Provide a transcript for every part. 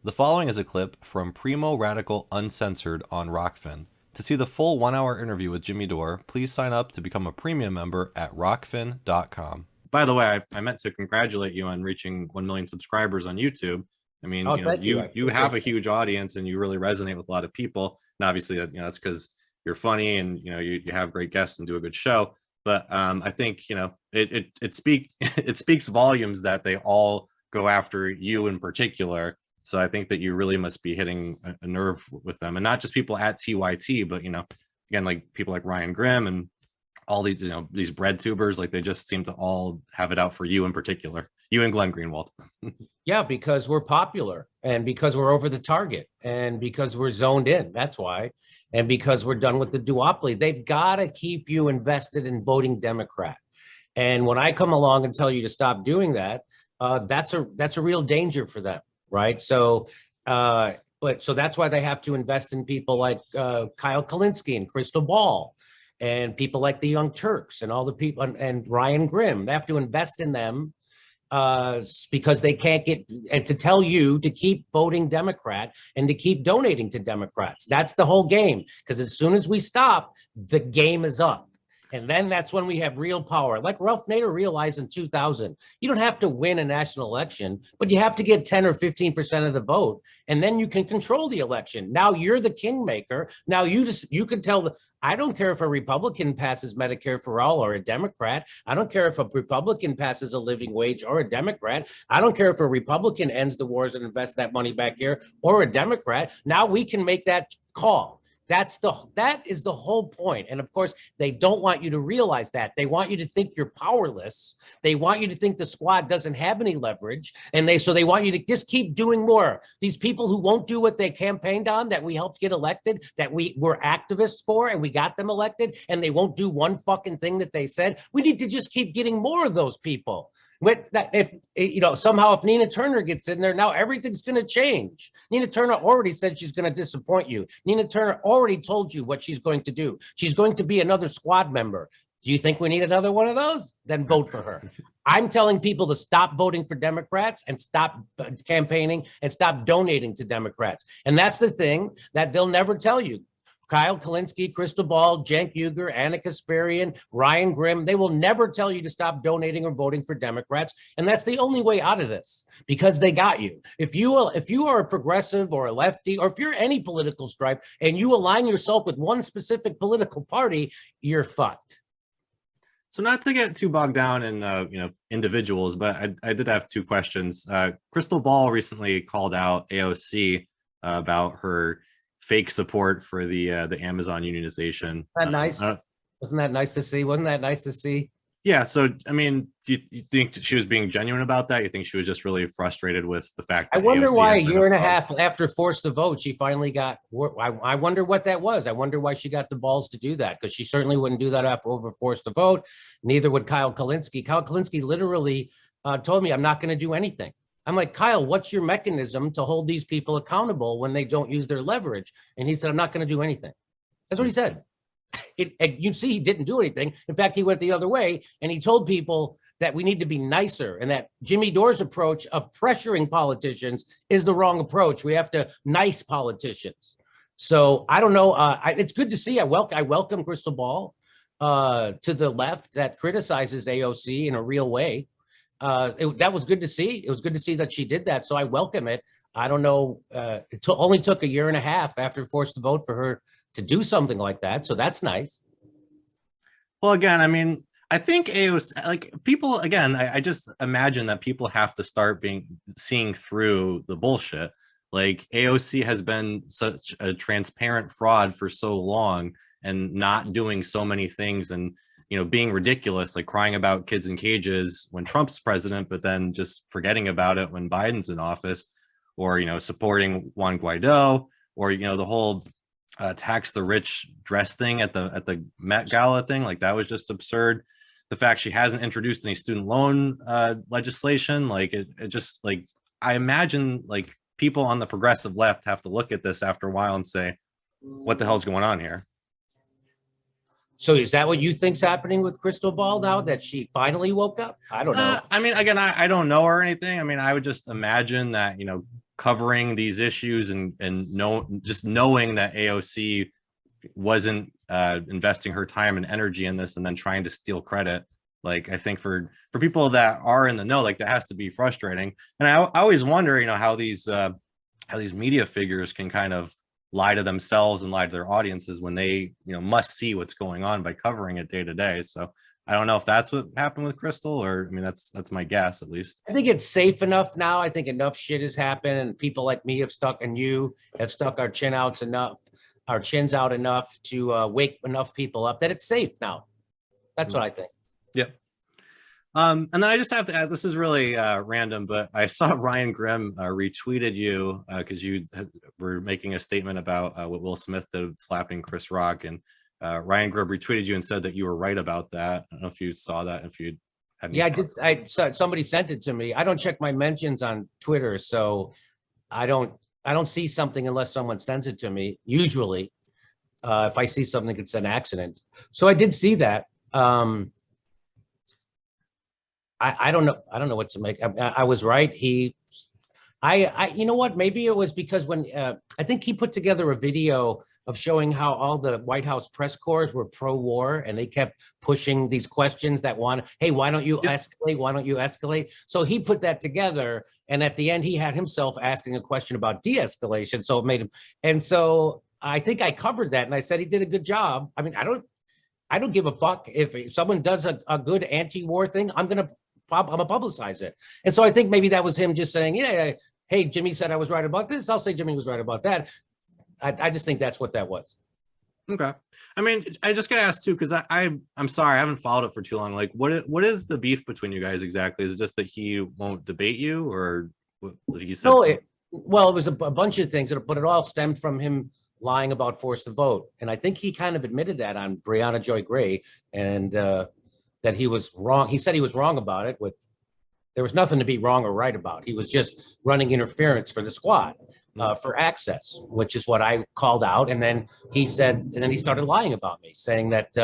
The following is a clip from Primo Radical Uncensored on Rockfin. To see the full 1 hour interview with Jimmy Dore, please sign up to become a premium member at rockfin.com. By the way, I meant to congratulate you on reaching 1 million subscribers on YouTube. I mean, Oh, thank you. you have a huge audience and you really resonate with a lot of people. And obviously, that's because you're funny and you have great guests and do a good show. But I think it speaks volumes that they all go after you in particular. So I think that you really must be hitting a nerve with them, and not just people at TYT, but again, like people like Ryan Grim and all these these bread tubers. Like they just seem to all have it out for you in particular, you and Glenn Greenwald. Yeah, because we're popular and because we're over the target and because we're zoned in. That's why. And because we're done with the duopoly. They've got to keep you invested in voting Democrat. And when I come along and tell you to stop doing that, that's a real danger for them. Right. So so that's why they have to invest in people like Kyle Kulinski and Krystal Ball and people like the Young Turks and all the people and Ryan Grim. They have to invest in them because they can't get and to tell you to keep voting Democrat and to keep donating to Democrats. That's the whole game, because as soon as we stop, the game is up. And then that's when we have real power. Like Ralph Nader realized in 2000, you don't have to win a national election, but you have to get 10 or 15% of the vote. And then you can control the election. Now you're the kingmaker. Now you can tell I don't care if a Republican passes Medicare for all or a Democrat. I don't care if a Republican passes a living wage or a Democrat. I don't care if a Republican ends the wars and invests that money back here or a Democrat. Now we can make that call. That is the whole point. And of course, they don't want you to realize that. They want you to think you're powerless. They want you to think the squad doesn't have any leverage. And so they want you to just keep doing more. These people who won't do what they campaigned on, that we helped get elected, that we were activists for, and we got them elected, and they won't do one fucking thing that they said. We need to just keep getting more of those people. With that, if somehow if Nina Turner gets in there, now everything's going to change. Nina Turner already said she's going to disappoint you. Nina Turner already told you what she's going to do. She's going to be another squad member. Do you think we need another one of those? Then vote for her. I'm telling people to stop voting for Democrats and stop campaigning and stop donating to Democrats. And that's the thing that they'll never tell you. Kyle Kulinski, Krystal Ball, Cenk Uygur, Anna Kasparian, Ryan Grim, they will never tell you to stop donating or voting for Democrats. And that's the only way out of this, because they got you. If you are a progressive or a lefty, or if you're any political stripe and you align yourself with one specific political party, you're fucked. So not to get too bogged down in individuals, but I did have two questions. Krystal Ball recently called out AOC about her fake support for the Amazon unionization. Isn't that nice? Wasn't that nice to see? Wasn't that nice to see? Yeah. So, I mean, do you think she was being genuine about that? You think she was just really frustrated with the fact that I wonder AOC why has a been year and a fraud? half after Forced to Vote, she finally got, I wonder what that was. I wonder why she got the balls to do that, because she certainly wouldn't do that after over Forced to Vote. Neither would Kyle Kulinski. Kyle Kulinski literally told me, I'm not going to do anything. I'm like, Kyle, what's your mechanism to hold these people accountable when they don't use their leverage? And he said, I'm not going to do anything. That's what he said. You see, he didn't do anything. In fact, he went the other way and he told people that we need to be nicer and that Jimmy Dore's approach of pressuring politicians is the wrong approach. We have to nice politicians. So I don't know. It's good to see. I welcome Krystal Ball to the left that criticizes AOC in a real way. That was good to see. It was good to see that she did that. So I welcome it. I don't know. It only took a year and a half after Forced to Vote for her to do something like that. So that's nice. Well, again, I mean, I think AOC, like people, again, I just imagine that people have to start seeing through the bullshit. Like AOC has been such a transparent fraud for so long and not doing so many things and being ridiculous, like crying about kids in cages when Trump's president, but then just forgetting about it when Biden's in office, or, supporting Juan Guaido, or, the whole tax the rich dress thing at the Met Gala thing. Like that was just absurd. The fact she hasn't introduced any student loan legislation, like it just like, I imagine like people on the progressive left have to look at this after a while and say, what the hell's going on here? So is that what you think's happening with Krystal Ball now, that she finally woke up? I don't know. I mean, again, I don't know or anything. I mean, I would just imagine that, covering these issues and just knowing that AOC wasn't investing her time and energy in this and then trying to steal credit. Like, I think for people that are in the know, like, that has to be frustrating. And I always wonder, you know, how these media figures can kind of lie to themselves and lie to their audiences when they, you know, must see what's going on by covering it day to day. So I don't know if that's what happened with Krystal, or I mean, that's my guess, at least. I think it's safe enough now. I think enough shit has happened, and people like me have stuck, and you have stuck our chins out enough to wake enough people up that it's safe now. That's what I think. Yep. And then I just have to add, this is really random, but I saw Ryan Grim retweeted you because you were making a statement about what Will Smith did slapping Chris Rock, and Ryan Grim retweeted you and said that you were right about that. I don't know if you saw that, if you had. Yeah, I did. I saw somebody sent it to me. I don't check my mentions on Twitter, so I don't see something unless someone sends it to me. Usually, if I see something, it's an accident. So I did see that. I don't know. I don't know what to make. I was right. You know what? Maybe it was because when I think he put together a video of showing how all the White House press corps were pro-war, and they kept pushing these questions that hey, why don't you escalate? Why don't you escalate? So he put that together, and at the end, he had himself asking a question about de-escalation. So it made him, and so I think I covered that, and I said he did a good job. I mean, I don't give a fuck if someone does a good anti-war thing. I'm gonna publicize it. And so I think maybe that was him just saying, yeah, hey, Jimmy said I was right about this. I'll say Jimmy was right about that. I just think that's what that was. Okay. I mean, I just gotta ask too, because I'm sorry, I haven't followed it for too long. Like, what is the beef between you guys exactly? Is it just that he won't debate you, or what he said? No, it was a bunch of things, but it all stemmed from him lying about force to vote. And I think he kind of admitted that on Brianna Joy Gray, and that he was wrong. He said he was wrong about it. There was nothing to be wrong or right about. He was just running interference for the squad for access, which is what I called out. And then he said, and then he started lying about me, saying that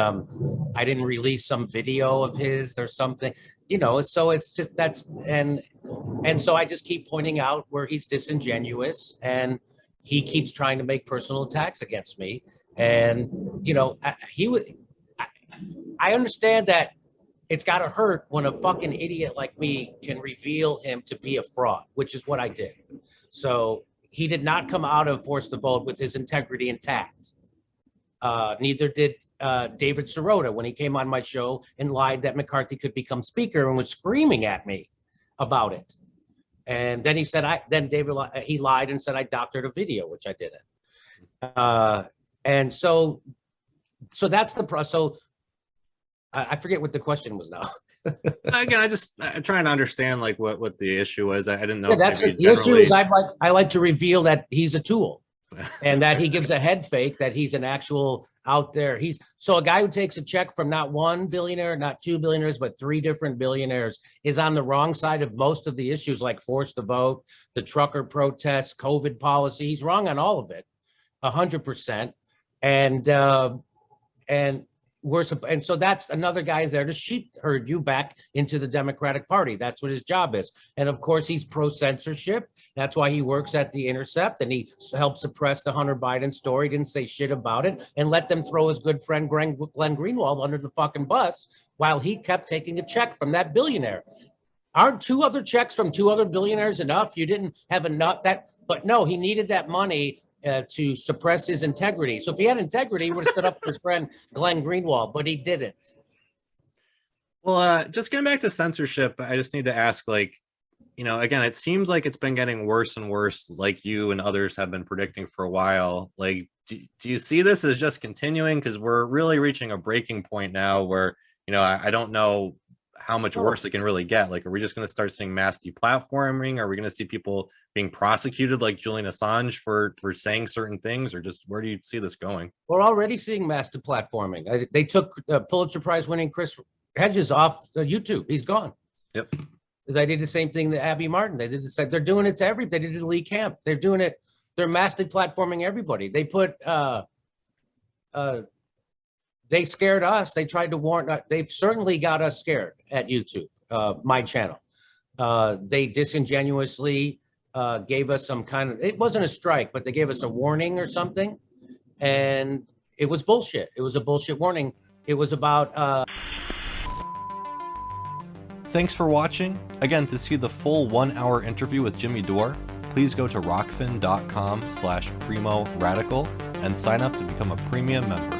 I didn't release some video of his or something, you know. So it's just and so I just keep pointing out where he's disingenuous, and he keeps trying to make personal attacks against me. And, you know, I understand that it's got to hurt when a fucking idiot like me can reveal him to be a fraud, which is what I did. So he did not come out of Force the Vote with his integrity intact. Neither did David Sirota when he came on my show and lied that McCarthy could become speaker and was screaming at me about it. And then he said, he lied and said I doctored a video, which I didn't. And so that's the process. So I forget what the question was now. Again, I'm trying to understand like what the issue was. I didn't know. Yeah, that's the issue is I like to reveal that he's a tool, and that he gives a head fake that he's an actual out there. So a guy who takes a check from not one billionaire, not two billionaires, but three different billionaires is on the wrong side of most of the issues, like force to vote, the trucker protests, COVID policy. He's wrong on all of it, 100%. And so that's another guy there to sheep herd you back into the Democratic Party. That's what his job is. And of course, he's pro-censorship. That's why he works at the Intercept, and he helped suppress the Hunter Biden story, didn't say shit about it, and let them throw his good friend Glenn Greenwald under the fucking bus while he kept taking a check from that billionaire. Aren't two other checks from two other billionaires enough? You didn't have enough but no, he needed that money to suppress his integrity. So if he had integrity, he would have stood up for his friend Glenn Greenwald, but he didn't. Well, just getting back to censorship, I just need to ask, like, you know, again, it seems like it's been getting worse and worse, like you and others have been predicting for a while. Like, do you see this as just continuing? Because we're really reaching a breaking point now where, you know, I don't know how much worse it can really get. Like, are we just going to start seeing mass deplatforming? Are we going to see people being prosecuted like Julian Assange for saying certain things, or just where do you see this going? We're already seeing mass deplatforming. They took Pulitzer Prize winning Chris Hedges off YouTube. He's gone. Yep. They did the same thing to Abby Martin. They did the same. They're doing it to they did it to Lee Camp. They're doing it. They're mass deplatforming everybody. They put they scared us. They tried to warn. They've certainly got us scared at YouTube, my channel. They disingenuously gave us some kind of, it wasn't a strike, but they gave us a warning or something. And it was bullshit. It was a bullshit warning. It was about... Thanks for watching. Again, to see the full 1-hour interview with Jimmy Dore, please go to rockfin.com/primo radical and sign up to become a premium member.